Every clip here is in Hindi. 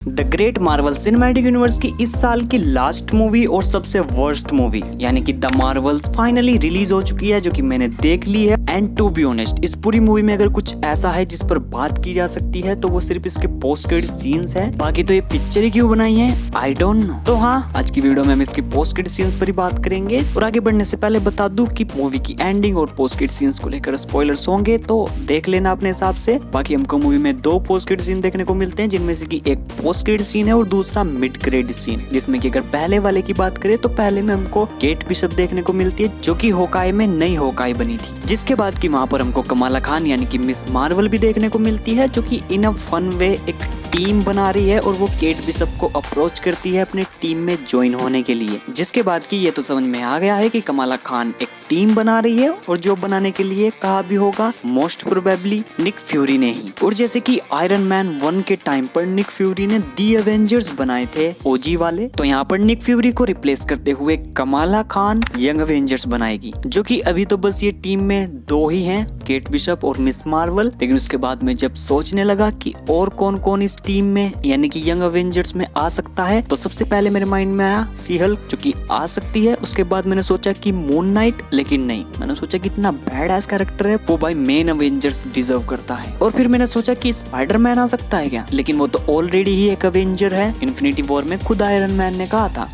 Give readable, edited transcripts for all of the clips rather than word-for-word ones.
The great Marvel cinematic universe की इस साल की लास्ट मूवी और सबसे वर्स्ट मूवी यानी कि द मार्वल्स फाइनली रिलीज हो चुकी है, जो कि मैंने देख ली है। एंड टू बी ऑनेस्ट, इस पूरी मूवी में अगर कुछ ऐसा है जिस पर बात की जा सकती है तो वो सिर्फ इसके पोस्ट क्रेडिट सीन्स है। बाकी तो ये पिक्चर ही क्यों बनाई है आई डोंट नो। तो हाँ, आज की वीडियो में हम इसके पोस्ट क्रेडिट सीन्स पर ही बात करेंगे। और आगे बढ़ने से पहले बता दूं कि मूवी की एंडिंग और पोस्ट क्रेडिट सीन्स को लेकर स्पॉयलर्स होंगे, तो देख लेना अपने हिसाब से। बाकी हमको मूवी में दो पोस्ट क्रेडिट सीन देखने को मिलते हैं, जिनमें से कि एक पोस्ट क्रेडिट सीन है और दूसरा मिड क्रेडिट सीन, जिसमें कि अगर पहले वाले की बात करें तो पहले में हमको केट बिशप देखने को मिलती है, जो कि होकाई में नई होकाई बनी थी। जिसके बाद की वहां पर हमको कमाला खान यानी कि मिस मार्वल भी देखने को मिलती है, जो कि इन अ फन वे एक टीम बना रही है और वो केट बिशप को अप्रोच करती है अपने टीम में ज्वाइन होने के लिए। जिसके बाद की ये तो समझ में आ गया है कि कमाला खान एक टीम बना रही है और जो बनाने के लिए कहा भी होगा मोस्ट प्रोबेबली निक फ्यूरी ने ही। और जैसे कि आयरन मैन 1 के टाइम पर निक फ्यूरी ने दी एवेंजर्स बनाए थे ओजी वाले, तो यहाँ पर निक फ्यूरी को रिप्लेस करते हुए कमाला खान यंग एवेंजर्स बनाएगी, जो कि अभी तो बस ये टीम में दो ही हैं, केट बिशप और मिस मार्वल। लेकिन उसके बाद में जब सोचने लगा कि और कौन कौन इस टीम में यानी कि यंग एवेंजर्स में आ सकता है, तो सबसे पहले मेरे माइंड में आया सी हल्क, जो कि आ सकती है। उसके बाद मैंने सोचा कि मून नाइट, लेकिन नहीं, मैंने सोचा कि इतना बैड एस कैरेक्टर है वो भाई मेन एवेंजर्स डिजर्व करता है। और फिर मैंने सोचा कि स्पाइडरमैन आ सकता है क्या, लेकिन वो तो ऑलरेडी ही एक एवेंजर है। इन्फिनिटी वॉर में खुद आयरन मैन ने कहा था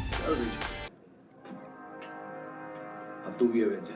अब तू भी एवेंजर है।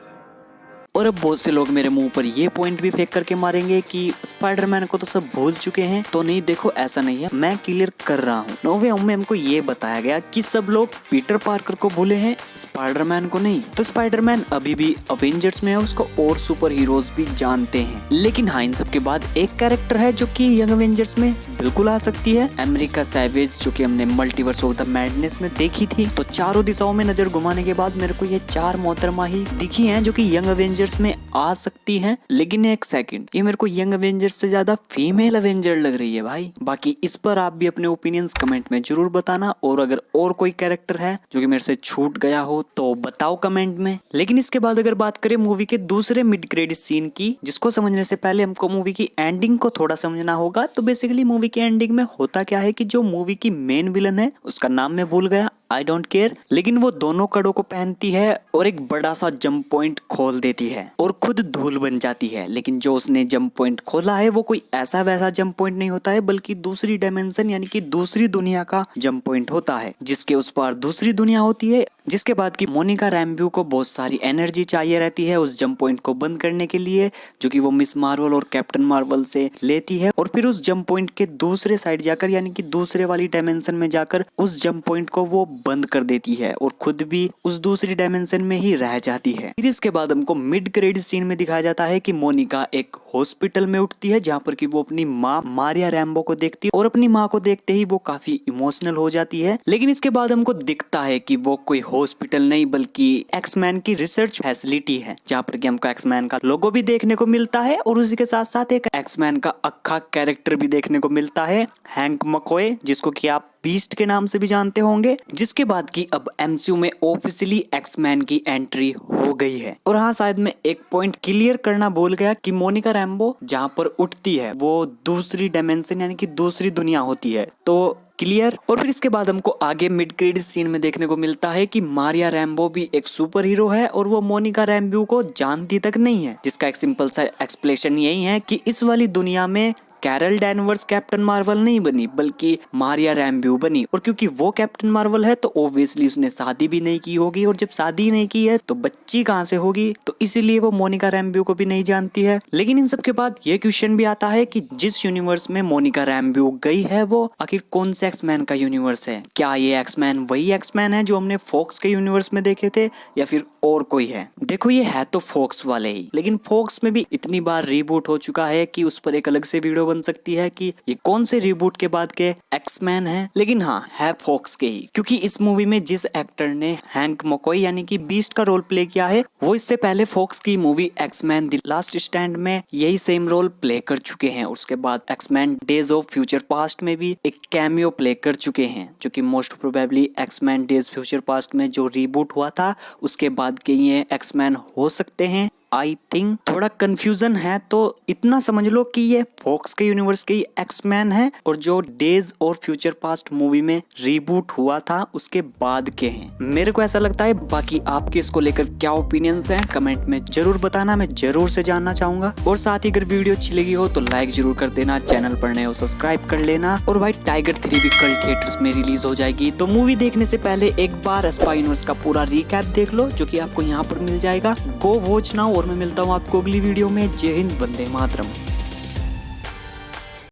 और अब बहुत से लोग मेरे मुंह पर ये पॉइंट भी फेंक करके मारेंगे कि स्पाइडरमैन को तो सब भूल चुके हैं। तो नहीं, देखो ऐसा नहीं है, मैं क्लियर कर रहा हूँ। नोवे होम में हमको ये बताया गया कि सब लोग पीटर पार्कर को भूले हैं, स्पाइडरमैन को नहीं। तो स्पाइडरमैन अभी भी अवेंजर्स में है, उसको और सुपर हीरोज भी जानते हैं। लेकिन हाँ, इन सब के बाद एक कैरेक्टर है जो कि यंग अवेंजर्स में बिल्कुल आ सकती है, अमेरिका सैवेज, जो कि हमने मल्टीवर्स ऑफ द मैडनेस में देखी थी। तो चारों दिशाओं में नजर घुमाने के बाद मेरे को ये चार मोहतरमा ही दिखी हैं जो कि यंग अवेंजर्स में आ सकती हैं। लेकिन एक सेकंड, ये मेरे को यंग अवेंजर्स से ज्यादा फीमेल अवेंजर लग रही है भाई। बाकी इस पर आप भी अपने ओपिनियंस कमेंट में जरूर बताना, और अगर और कोई कैरेक्टर है जो कि मेरे से छूट गया हो तो बताओ कमेंट में। लेकिन इसके बाद अगर बात करें मूवी के दूसरे मिड क्रेडिट सीन की, जिसको समझने से पहले हमको मूवी की एंडिंग को थोड़ा समझना होगा। तो बेसिकली मूवी की एंडिंग में होता क्या है कि जो मूवी की मेन विलन है, उसका नाम मैं भूल गया, आई डोंट केयर, लेकिन वो दोनों कड़ों को पहनती है और एक बड़ा सा जंप पॉइंट खोल देती है और खुद धूल बन जाती है। लेकिन जो उसने जंप पॉइंट खोला है वो कोई ऐसा वैसा जंप पॉइंट नहीं होता है, बल्कि दूसरी डायमेंशन यानी कि दूसरी दुनिया का जंप पॉइंट होता है, जिसके उस पार दूसरी दुनिया होती है। जिसके बाद की मोनिका रैम्ब्यू को बहुत सारी एनर्जी चाहिए रहती है उस जंप पॉइंट को बंद करने के लिए, जो कि वो मिस मार्वल और कैप्टन मार्वल से लेती है। और फिर उस जंप पॉइंट के दूसरे साइड जाकर यानी कि दूसरे वाली डायमेंशन में जाकर उस जंप पॉइंट को वो बंद कर देती है और खुद भी उस दूसरी डायमेंशन में ही रह जाती है। फिर इसके बाद हमको मिड क्रेडिट सीन में दिखाया जाता है कि मोनिका एक हॉस्पिटल में उठती है, जहाँ पर कि वो अपनी माँ मारिया रैम्बो को देखती है और अपनी माँ को देखते ही वो काफी इमोशनल हो जाती है। लेकिन इसके बाद हमको दिखता है कि वो कोई हॉस्पिटल नहीं बल्कि एक्समैन की रिसर्च फैसिलिटी है, जहाँ पर कि हमको एक्समैन का लोगो भी देखने को मिलता है और उसी के साथ साथ एक एक्समैन का अक्खा कैरेक्टर भी देखने को मिलता है, हैंक मकोए, जिसको कि आप बीस्ट के नाम से भी जानते होंगे। जिसके बाद की अब एमसीयू में ऑफिशियली एक्समैन की एंट्री हो गई है। और हाँ, शायद मैं एक पॉइंट क्लियर करना भूल गया कि मोनिका रैम्बो जहाँ पर उठती है वो दूसरी डायमेंशन यानी कि दूसरी दुनिया होती है, तो क्लियर। और फिर इसके बाद हमको आगे मिड क्रेडिट सीन में देखने को मिलता है कि मारिया रैम्बो भी एक सुपर हीरो है और वो मोनिका रैम्बो को जानती तक नहीं है, जिसका एक सिंपल सा एक्सप्लेनेशन यही है कि इस वाली दुनिया में कैरल डैनवर्स कैप्टन मार्वल नहीं बनी बल्कि मारिया रैम्ब्यू बनी। और क्योंकि वो कैप्टन मार्वल है तो ऑब्वियसली उसने शादी भी नहीं की होगी, और जब शादी नहीं की है तो बच्ची कहाँ से होगी, तो इसीलिए वो मोनिका रैम्ब्यू को भी नहीं जानती है। लेकिन इन सब के बाद ये क्वेश्चन भी आता है कि जिस यूनिवर्स में मोनिका रैम्ब्यू गई है वो आखिर कौन से एक्समैन का यूनिवर्स है। क्या ये एक्समैन वही एक्समैन है जो हमने फोक्स के यूनिवर्स में देखे थे या फिर और कोई है। देखो, ये है तो फोक्स वाले ही, लेकिन फोक्स में भी इतनी बार रीबूट हो चुका है कि उस पर एक अलग से वीडियो बन सकती है कि ये कौन से रीबूट के बाद के एक्समैन है। लेकिन हाँ, है फोक्स के ही, क्योंकि इस मूवी में जिस एक्टर ने हैंक मकोई यानी कि बीस्ट का रोल प्ले किया है वो इससे पहले फोक्स की movie X Men the last stand में यही सेम रोल प्ले कर चुके हैं। उसके बाद X Men days of future past में भी एक कैमियो प्ले कर चुके हैं, जो कि most probably X Men days future past में जो रीबूट हुआ था उसके बाद के ये एक्समैन हो सकते हैं। आई थिंक थोड़ा कंफ्यूजन है, तो इतना समझ लो कि ये फॉक्स के यूनिवर्स के एक्समैन है और जो डेज और फ्यूचर पास्ट मूवी में रीबूट हुआ था उसके बाद के हैं, मेरे को ऐसा लगता है। बाकी आपके इसको लेकर क्या ओपिनियंस हैं कमेंट में जरूर बताना, मैं जरूर से जानना चाहूंगा। और साथ ही अगर वीडियो अच्छी लगी हो तो लाइक जरूर कर देना, चैनल पर नए हो सब्सक्राइब कर लेना। और भाई टाइगर 3 भी कल थिएटर्स में रिलीज हो जाएगी, तो मूवी देखने से पहले एक बार स्पाई यूनिवर्स का पूरा रिकैप देख लो, जो कि आपको यहाँ पर मिल जाएगा। गो वॉच नाउ, और मैं मिलता हूँ आपको अगली वीडियो में। जय हिंद, वंदे मातरम।